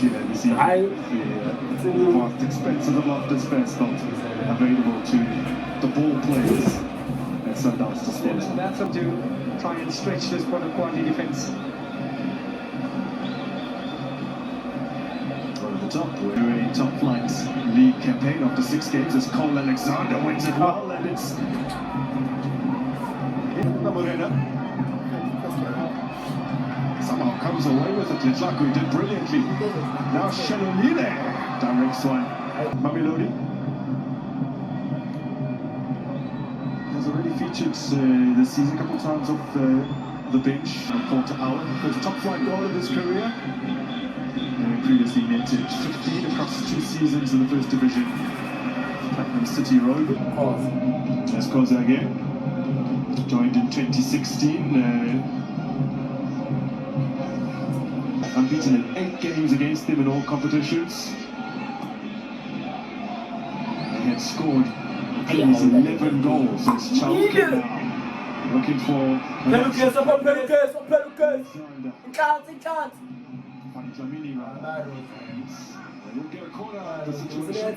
year, this year. The vast expenses of Loftus Best not available to the ball players at Sundowns disposal. That's up to try and stretch this Polokwane defence. Over the top, we're a top flight league campaign after 6 games as Cole Alexander wins it well, and it's Morena. Somehow comes away with it. Letlaku did brilliantly. Now Shalolile directs one. Mamelodi has already featured this season a couple of times off the bench. Quarter hour, first top flight goal of his career. Previously netted 15 across 2 seasons in the first division. Platinum City Road. That's Koza again. Joined in 2016. Unbeaten in 8 games against them in all competitions. They had scored 11 goals. It's Chalke now. Looking for Pelucas. We'll get a corner out of the situation.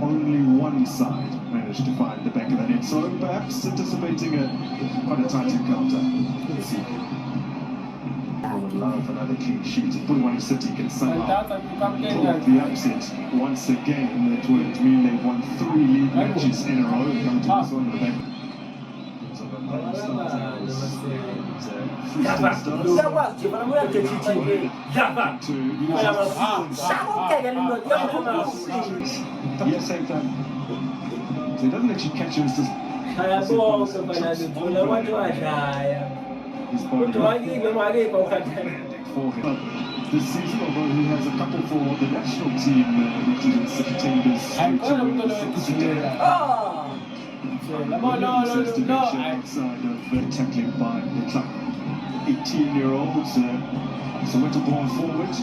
Only one side managed to find the back of the net, so perhaps anticipating quite a tight encounter. Let's see. I would love another clean sheet. Polokwane City can somehow pull off the upset once again. It would mean they've won 3 league matches in a row. Come to this one in the back. Yes, same time. So he doesn't actually catch us. This season, although he has a couple for the national team meeting in September. Outside of tackling by the club. 18-year-olds. So went to ball forward.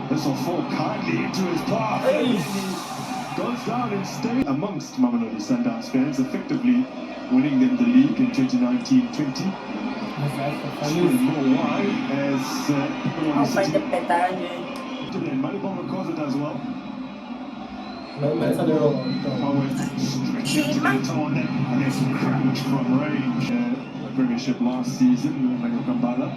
This will fall kindly into his path. Goes down and stays amongst Mamelodi Sundowns fans, effectively winning them the league in 2019-20. More wide as Polokwane City. And Malibonga Koza does well. Stretching to the on and it's cracked from range. Premiership last season, Manuel Kambala.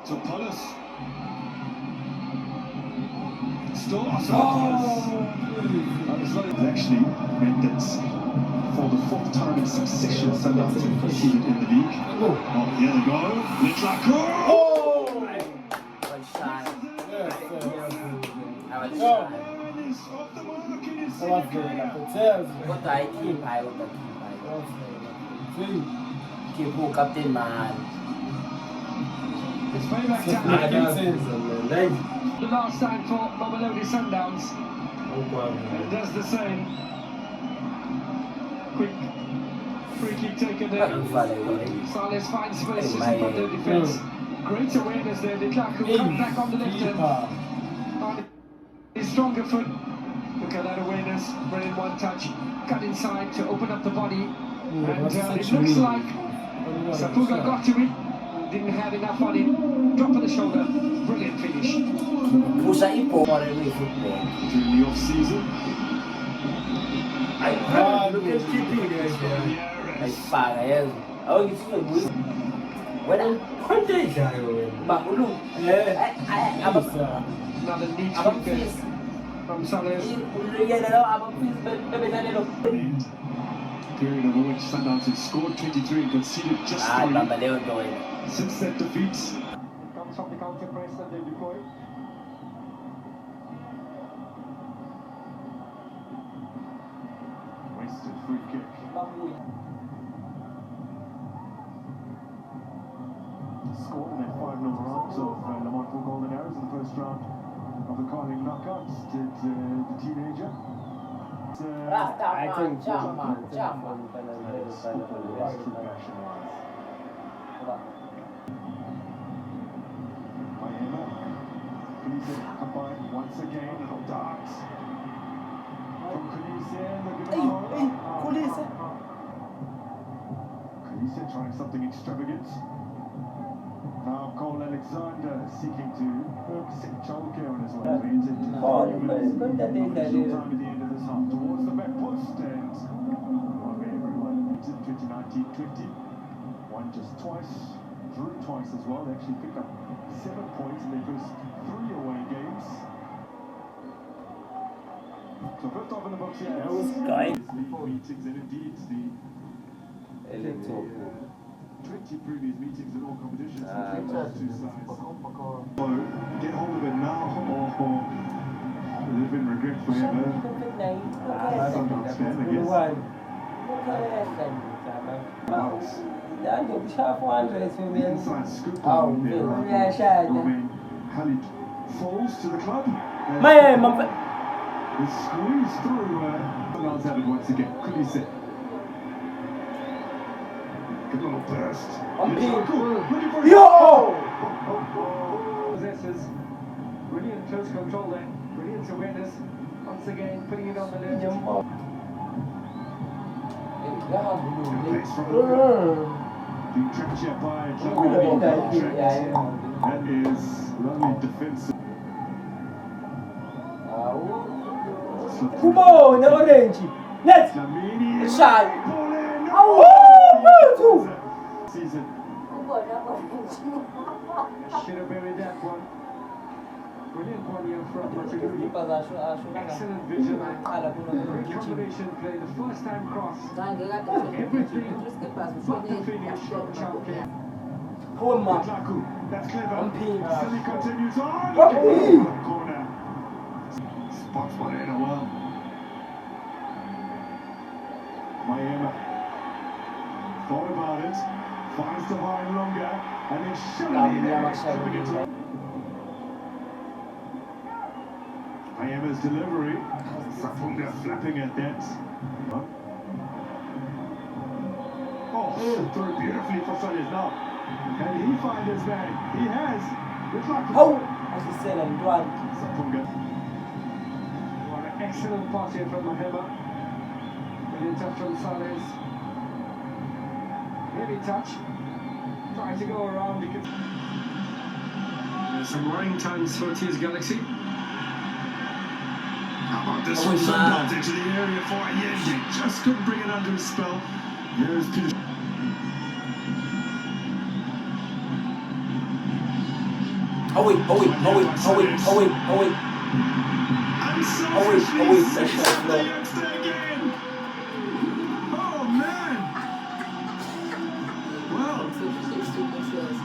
So Palace still actually meant that for the 4th time in succession Sundowns have conceded in the league. Oh, here they go. Letlaku! Captain man. It's very back to the last time for Mamelodi Sundowns. And does the same. Quick free kick taken there. Salas finds space in front of the defence. Great awareness there. Letlaku come back on the left hand. His stronger foot. Look at that awareness. Running one touch. Cut inside to open up the body. And it looks like Sapuga got to it. Didn't have enough on it. Drop of the shoulder. Brilliant finish. During the off season. Look at keeping guys there. Like fire. Oh, it's so good. When I'm another neat kick from Salas. Period over which Sundowns have scored 23 and conceded just 3 since that defeat. Comes from the counter press that they deploy. Wasted free kick. Scored in that 5-0 round of Lamont for golden arrows in the first round of the Carling knockouts. Did the teenager. I think combined once again, little darts from Kulise trying something extravagant. Now Cole Alexander seeking to set childcare on his way. Time at the end of this half towards the back post, and everyone in 2019-20 won just twice, drew twice as well. They actually picked up 7 points in their first 3 away games. So first off in the box here, that was great. Meetings, and indeed the 20 previous meetings in all competitions between those two sides. So get hold of it now, or live in regret forever. Sundowns fan, I guess. The inside scoop on there. Khalid falls to the club. The squeeze through. Sundowns have it once again. Kulise. Good little burst. Looking for Possesses. Brilliant close control there. Brilliant awareness. Once again, putting it on the left. Pace from being trapped here by Mamelodi. That is lovely defensive. Kubo, the orange. Let's Lamini. shot. Season. Should have buried that one. Brilliant one here from Mamelodi. Excellent vision. Great combination play. The first time cross. Everything but the finish from champion. That's clever. Still he continues on. Corner. Spots one in a while. Miami thought about it, finds the line longer, and then shoving it to Miami's delivery. Sapunga flapping at that. Oh, threw it beautifully for Sundays now. Can he find his man? He has. Sapunga. What an excellent pass here from Mahema. Brilliant touch from Sales. Heavy touch. Trying to go around. There's some worrying times for TS Galaxy. How about this one? Sundowns into the area for Allende. Just couldn't bring it under his spell. Here's Peter.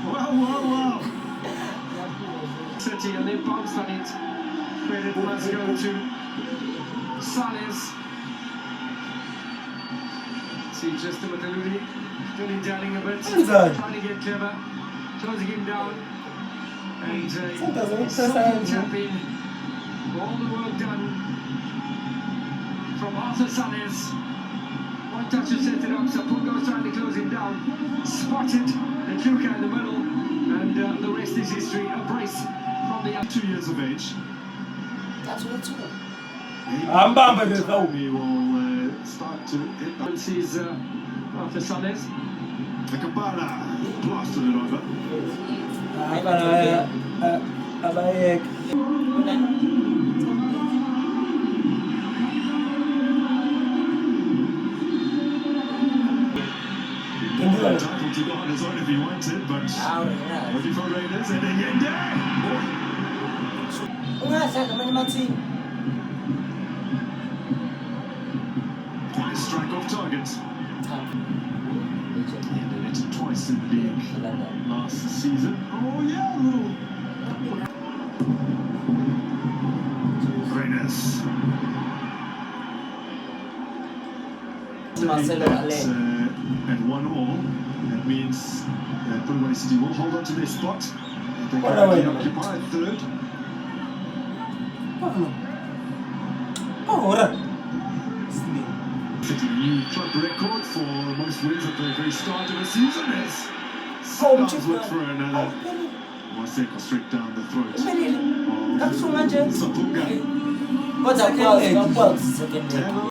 Wow. City, and they bounced on it. Credit must go to Sales. See Justin Mamelodi dilly-dallying a bit, trying to get clever, closing him down. And second tap in. All the work done from Arthur Sales. One touch to set it up. Sapunga's trying to close him down. Spotted the Kluka in the middle, and the rest is history. A brace from the 2 years of age. That's what it's all. He will start to hit that. Sees Arthur Sales. The Kabbalah blasted it over. Title to go on his own if he wanted, but looking for Raiders and Allende. Nice strike off target. He ended it twice in the league last season. Oh yeah, little. Raiders. At 1-1, that means that Polokwane City will hold on to their spot. They currently occupy third. club record for most wins at the very start of the season is Home Sundowns look for another. Maseko straight down the throat That's so much. of Sapunga. What's a pulse? Second leg.